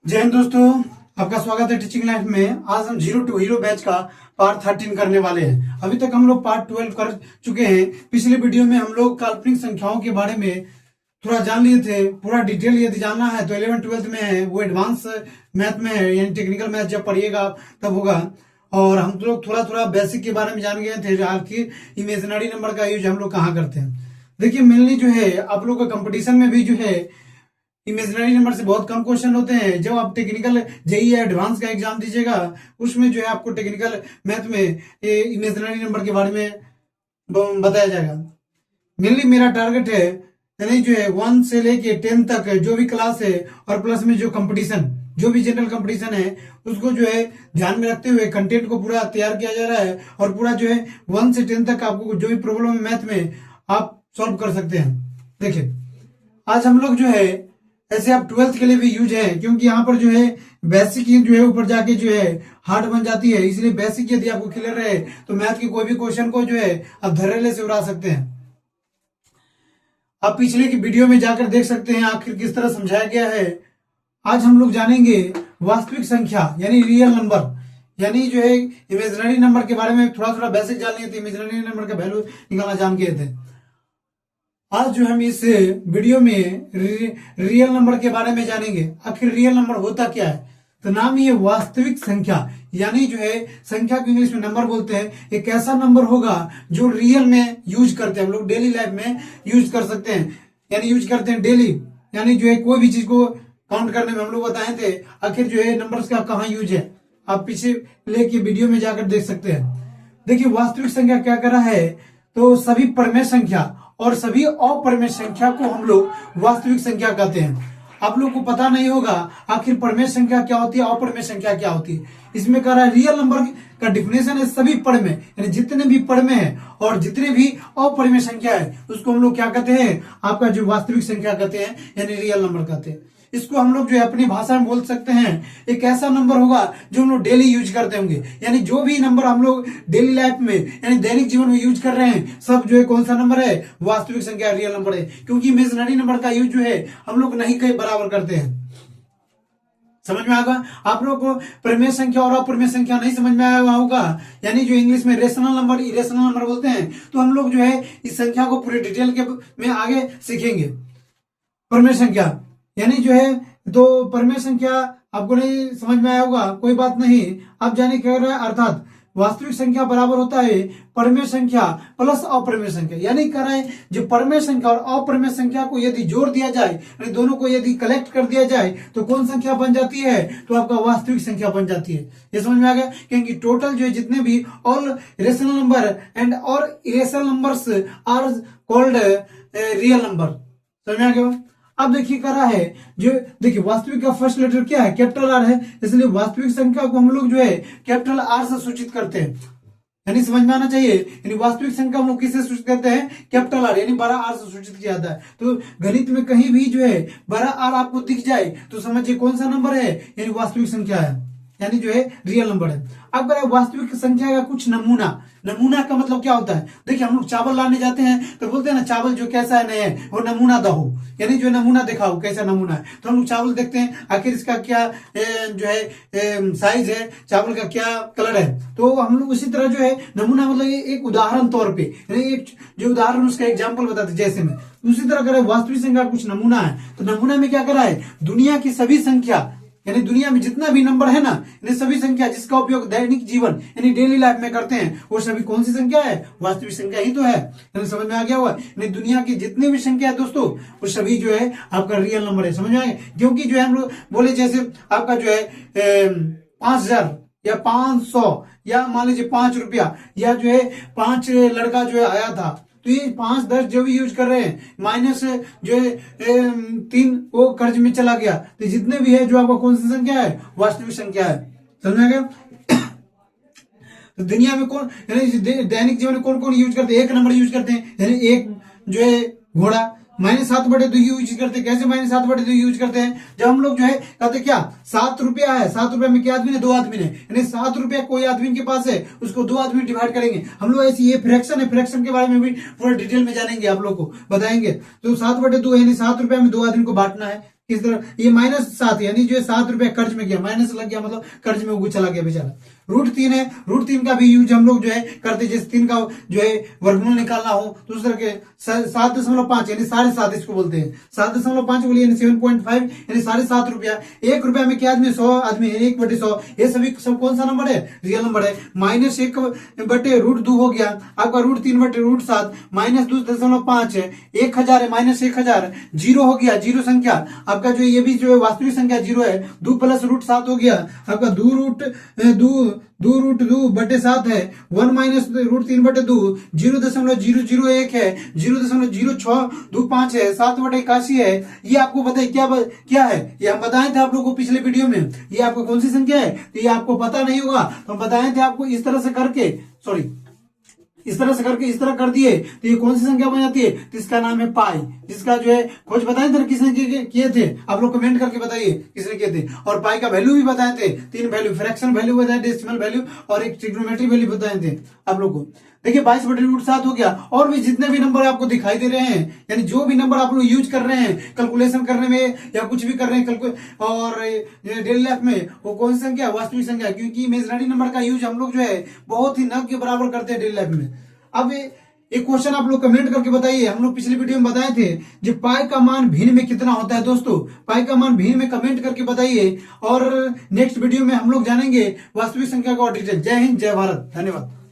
जय हिंद दोस्तों, आपका स्वागत है टीचिंग लाइफ में। आज हम 0 to हीरो बैच का पार्ट 13 करने वाले हैं। अभी तक हम लोग पार्ट 12 कर चुके हैं। पिछले वीडियो में हम लोग काल्पनिक संख्याओं के बारे में थोड़ा जान लिए थे। पूरा डिटेल यदि जानना है तो 11th-12th में है, वो एडवांस मैथ में है, यानी टेक्निकल मैथ जब पढ़िएगा तब होगा। और हम लोग थोड़ा थोड़ा बेसिक के बारे में जान गए थे, आखिर इमेजिनरी नंबर का यूज हम लोग कहाँ करते हैं। देखिए, मेनली जो है आप लोग का कंपटीशन में भी जो है इमेजिनरी नंबर से बहुत कम क्वेश्चन होते हैं। जब आप टेक्निकल जेई या एडवांस का एग्जाम दीजिएगा उसमें जो है आपको टेक्निकल मैथ में इमेजिनरी नंबर के बारे में बताया जाएगा। मेनली मेरा टारगेट है, यानी जो है 1 से लेके 10 तक जो भी क्लास है और प्लस में जो कंपटीशन, जो भी जनरल कंपटीशन है उसको जो है ध्यान में रखते हुए कंटेंट को पूरा तैयार किया जा रहा है। और पूरा जो है 1 से 10 तक आपको जो भी प्रॉब्लम है मैथ में आप सॉल्व कर सकते हैं। देखिए, आज हम लोग जो है ऐसे आप 12th के लिए भी यूज है, क्योंकि यहाँ पर जो है बेसिक जो है ऊपर जाके जो है हार्ड बन जाती है। इसलिए बेसिक यदि आपको क्लियर रहे तो मैथ के कोई भी क्वेश्चन को जो है आप धड़ल्ले से उड़ा सकते हैं। आप पिछले की वीडियो में जाकर देख सकते हैं आखिर किस तरह समझाया गया है। आज हम लोग जानेंगे वास्तविक संख्या यानी रियल नंबर, यानी जो है इमेजिनरी नंबर के बारे में थोड़ा थोड़ा बेसिक जान लिए थे। इमेजिनरी नंबर का वैल्यू निकालना जान गए थे। आज जो हम इस वीडियो में रियल नंबर के बारे में जानेंगे। आखिर रियल नंबर होता क्या है, तो नाम ही है वास्तविक संख्या, यानी जो है संख्या को इंग्लिश में नंबर बोलते हैं। एक ऐसा नंबर होगा जो रियल में यूज करते हैं, हम लोग डेली लाइफ में यूज कर सकते हैं, यानी यूज करते हैं डेली। यानी जो है कोई भी चीज को काउंट करने में हम लोग बताए थे। आखिर जो है नंबर्स का कहाँ यूज है, आप पिछले की वीडियो में जाकर देख सकते हैं। देखिए, वास्तविक संख्या क्या कर रहा है, तो सभी परमेय संख्या और सभी अपरमेय संख्या को हम लोग वास्तविक संख्या कहते हैं। आप लोग को पता नहीं होगा आखिर परमेय संख्या क्या होती है, अपरमेय संख्या क्या होती है। इसमें कह रहा है रियल नंबर का डिफिनेशन है सभी परमेय, यानी जितने भी परमेय है और जितने भी अपरमेय संख्या है उसको हम लोग क्या कहते हैं, आपका जो वास्तविक संख्या कहते हैं, यानी रियल नंबर कहते हैं। इसको हम लोग जो है अपनी भाषा में बोल सकते हैं एक ऐसा नंबर होगा जो हम लोग डेली यूज करते होंगे। यानी जो भी नंबर हम लोग डेली लाइफ में यानी दैनिक जीवन में यूज कर रहे हैं सब जो है कौन सा नंबर है, वास्तविक संख्या रियल नंबर है। क्योंकि इमेजिनरी नंबर का यूज जो है हम लोग नहीं कहीं बराबर करते हैं। समझ में आएगा आप लोग को। परमेय संख्या और अपरमेय संख्या नहीं समझ में आया होगा, यानी जो इंग्लिश में रेशनल नंबर इरेशनल नंबर बोलते हैं। तो हम लोग जो है इस संख्या को पूरे डिटेल के में आगे सीखेंगे। परमेय संख्या यानी जो है, तो परमेय संख्या आपको नहीं समझ में आया होगा, कोई बात नहीं, आप जाने कह रहे हैं। अर्थात वास्तविक संख्या बराबर होता है परमेय संख्या प्लस अपरमेय संख्या। यानी कह रहे हैं जो परमेय संख्या और अपरमेय संख्या को यदि जोड़ दिया जाए, यानी दोनों को यदि कलेक्ट कर दिया जाए तो कौन संख्या बन जाती है, तो आपका वास्तविक संख्या बन जाती है। ये समझ में आ गया। क्योंकि टोटल जो है जितने भी ऑल रेशनल नंबर एंड और irrational numbers are called real number. समझ में आ गया। अब देखिए कह रहा है जो, देखिए वास्तविक का फर्स्ट लेटर क्या है, कैपिटल आर है, इसलिए वास्तविक संख्या को हम लोग जो है कैपिटल आर से सूचित करते हैं। यानी समझ में आना चाहिए, यानी वास्तविक संख्या हम लोग किससे सूचित करते हैं, कैपिटल आर, यानी 12R से सूचित किया जाता है। तो गणित में कहीं भी जो है 12R आपको दिख जाए तो समझिए कौन सा नंबर है, यानी वास्तविक संख्या है, यानी जो है रियल नंबर है। अब वास्तविक संख्या का कुछ नमूना, नमूना का मतलब क्या होता है। देखिए, हम लोग चावल लाने जाते हैं तो बोलते हैं ना चावल जो कैसा है, नहीं है वो नमूना दहो, यानी जो नमूना दिखाओ कैसा नमूना है। तो हम लोग चावल देखते हैं आखिर इसका क्या जो है साइज है, चावल का क्या कलर है। तो हम लोग उसी तरह जो है नमूना मतलब एक उदाहरण तौर पे, यानी एक जो उदाहरण उसका एग्जाम्पल बताते जैसे में, उसी तरह करे वास्तविक संख्या कुछ नमूना है। तो नमूना में क्या करा है, दुनिया की सभी संख्या, यानी दुनिया में जितना भी नंबर है ना, यानी सभी संख्या जिसका उपयोग दैनिक जीवन यानी डेली लाइफ में करते हैं वो सभी कौन सी संख्या है, वास्तविक संख्या ही तो है। यानी समझ में आ गया हुआ, यानी दुनिया की जितनी भी संख्या है दोस्तों वो सभी जो है आपका रियल नंबर है। समझ में आ गया। क्योंकि जो है हम लोग बोले जैसे आपका जो है 5000 या 500 या मान लीजिए 5 रुपया या जो है 5 लड़का जो है आया था, तो ये 5 10 जो भी यूज कर रहे हैं माइनस जो है 3 वो कर्ज में चला गया। तो जितने भी है जो आपका कौन सी संख्या है, वास्तविक संख्या है। समझ में आ गया। तो दुनिया में कौन, यानी दैनिक जीवन में कौन कौन यूज करते हैं, एक नंबर यूज करते हैं, यानी एक जो है घोड़ा। -7/2 यूज करते हैं। कैसे -7/2 यूज करते हैं, जब हम लोग जो है कहते क्या 7 रुपया है, 7 रुपया में क्या आदमी है, 2 आदमी है, यानी 7 रुपया कोई आदमी के पास है उसको 2 आदमी डिवाइड करेंगे हम लोग। ऐसी ये फ्रैक्शन है, फ्रैक्शन के बारे में भी पूरा डिटेल में जानेंगे, आप लोग को बताएंगे। तो 7/2 यानी 7 रुपया में 2 आदमी को बांटना है, किस तरह, ये -7 यानी जो है 7 रुपया कर्ज में गया, माइनस लग गया मतलब कर्ज में वो चला गया बेचारा। √3 है, √3 का भी यूज हम लोग जो है करते, जैसे 3 का जो है वर्गमूल निकालना हो तो उस तरह के 7.5 यानी 7.5 इसको बोलते हैं, 7.5 बोलिए यानी 7.5 यानी 7.5 रुपया। 1 रुपया में क्या आदमी, 100 आदमी है, 1/100, ये सभी सब कौन सा नंबर है, रियल नंबर है। -1/√2 हो गया आपका, √3/√7, -2.5 है, 1000 है, -1000, जीरो हो गया, जीरो संख्या आपका जो ये भी जो है वास्तविक संख्या जीरो है। 2 + √7 हो गया आपका 2√2/7 है, 1 - √3/2, 0.001 है, 0.0625 है, 7/81 है। ये आपको बताइए क्या है, ये हम बताए थे आप लोगों को पिछले वीडियो में। ये आपको कौन सी संख्या है, तो ये आपको पता नहीं होगा तो हम बताए थे आपको, इस तरह से करके, सॉरी इस तरह से करके इस तरह कर दिए तो ये कौन सी संख्या बन जाती है, तो इसका नाम है पाई, जिसका जो है खोज बताए थे किसने किए थे, आप लोग कमेंट करके बताइए किसने किए थे। और पाई का वैल्यू भी बताए थे, 3 वैल्यू, फ्रैक्शन वैल्यू बताए, डेसिमल वैल्यू और एक ट्रिग्नोमेट्री वैल्यू बताए थे आप लोग को। देखिए 22/√7 हो गया। और भी जितने भी नंबर आपको दिखाई दे रहे हैं, यानी जो भी नंबर आप लोग यूज कर रहे हैं कैलकुलेशन करने में या कुछ भी कर रहे हैं और डेली लाइफ में, वो कौन सी संख्या, वास्तविक संख्या, क्योंकि इमेजिनरी नंबर का यूज हम लोग जो है बहुत ही न के बराबर करते हैं डेली लाइफ में। अब एक क्वेश्चन आप लोग कमेंट करके बताइए, हम लोग पिछले वीडियो में बताए थे जो पाई का मान भिन्न में कितना होता है। दोस्तों पाई का मान भिन्न में कमेंट करके बताइए, और नेक्स्ट वीडियो में हम लोग जानेंगे वास्तविक संख्या का और डिटेल। जय हिंद, जय भारत, धन्यवाद।